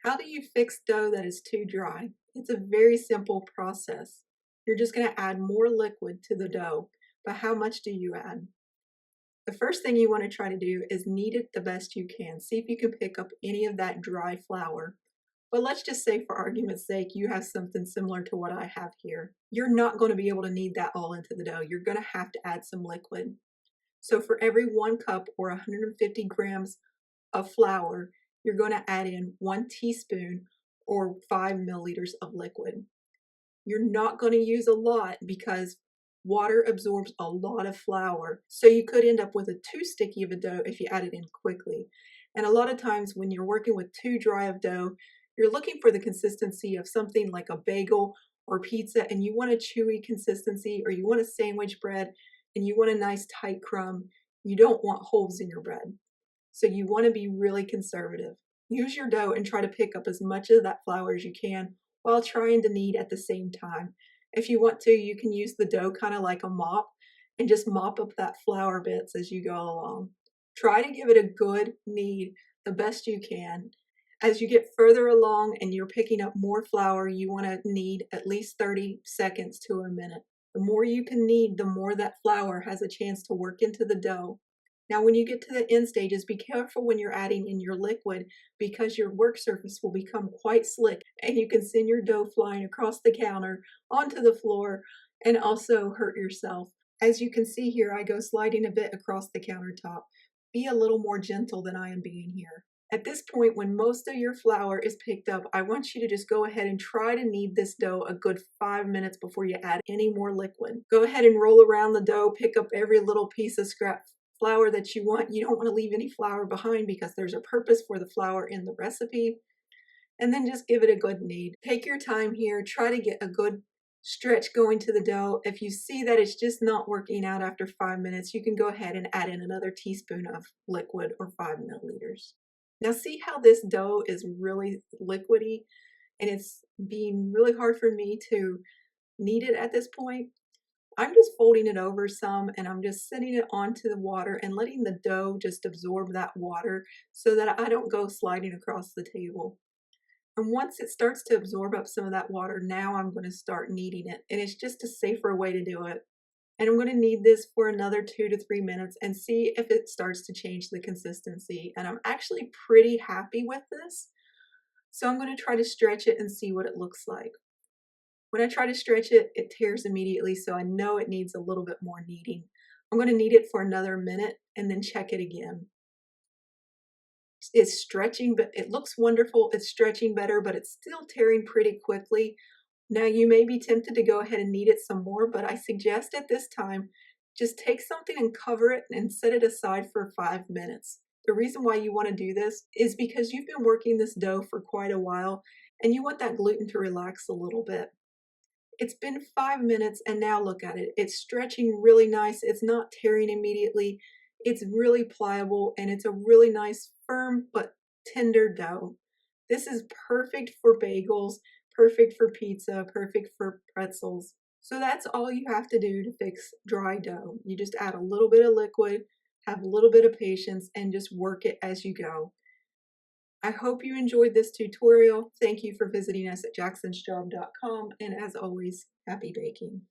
How do you fix dough that is too dry? It's a very simple process. You're just going to add more liquid to the dough, but how much do you add? The first thing you want to try to do is knead it the best you can. See if you can pick up any of that dry flour. But let's just say for argument's sake, you have something similar to what I have here. You're not going to be able to knead that all into the dough. You're going to have to add some liquid. So for every 1 cup or 150 grams of flour, you're going to add in 1 teaspoon or 5 milliliters of liquid. You're not going to use a lot because water absorbs a lot of flour. So you could end up with too sticky of a dough if you add it in quickly. And a lot of times when you're working with too dry of dough, you're looking for the consistency of something like a bagel or pizza, and you want a chewy consistency, or you want a sandwich bread and you want a nice tight crumb. You don't want holes in your bread. So you want to be really conservative. Use your dough and try to pick up as much of that flour as you can while trying to knead at the same time. If you want to, you can use the dough kind of like a mop and just mop up that flour bits as you go along. Try to give it a good knead the best you can. As you get further along and you're picking up more flour, you want to knead at least 30 seconds to a minute. The more you can knead, the more that flour has a chance to work into the dough. Now, when you get to the end stages, be careful when you're adding in your liquid because your work surface will become quite slick and you can send your dough flying across the counter onto the floor and also hurt yourself. As you can see here, I go sliding a bit across the countertop. Be a little more gentle than I am being here. At this point, when most of your flour is picked up, I want you to just go ahead and try to knead this dough a good 5 minutes before you add any more liquid. Go ahead and roll around the dough, pick up every little piece of scrap flour that you want. You don't want to leave any flour behind because there's a purpose for the flour in the recipe. And then just give it a good knead. Take your time here. Try to get a good stretch going to the dough. If you see that it's just not working out after 5 minutes, you can go ahead and add in another teaspoon of liquid or 5 milliliters. Now see how this dough is really liquidy and it's being really hard for me to knead it at this point? I'm just folding it over some and I'm just setting it onto the water and letting the dough just absorb that water so that I don't go sliding across the table. And once it starts to absorb up some of that water, now I'm going to start kneading it. And it's just a safer way to do it. And I'm going to knead this for another 2 to 3 minutes and see if it starts to change the consistency. And I'm actually pretty happy with this. So I'm going to try to stretch it and see what it looks like. When I try to stretch it, it tears immediately, so I know it needs a little bit more kneading. I'm going to knead it for another minute and then check it again. It's stretching, but it looks wonderful. It's stretching better, but it's still tearing pretty quickly. Now you may be tempted to go ahead and knead it some more, but I suggest at this time, just take something and cover it and set it aside for 5 minutes. The reason why you want to do this is because you've been working this dough for quite a while and you want that gluten to relax a little bit. It's been 5 minutes and now look at it. It's stretching really nice. It's not tearing immediately. It's really pliable and it's a really nice, firm but tender dough. This is perfect for bagels, perfect for pizza, perfect for pretzels. So that's all you have to do to fix dry dough. You just add a little bit of liquid, have a little bit of patience, and just work it as you go. I hope you enjoyed this tutorial. Thank you for visiting us at jacksonsjob.com, and as always, happy baking.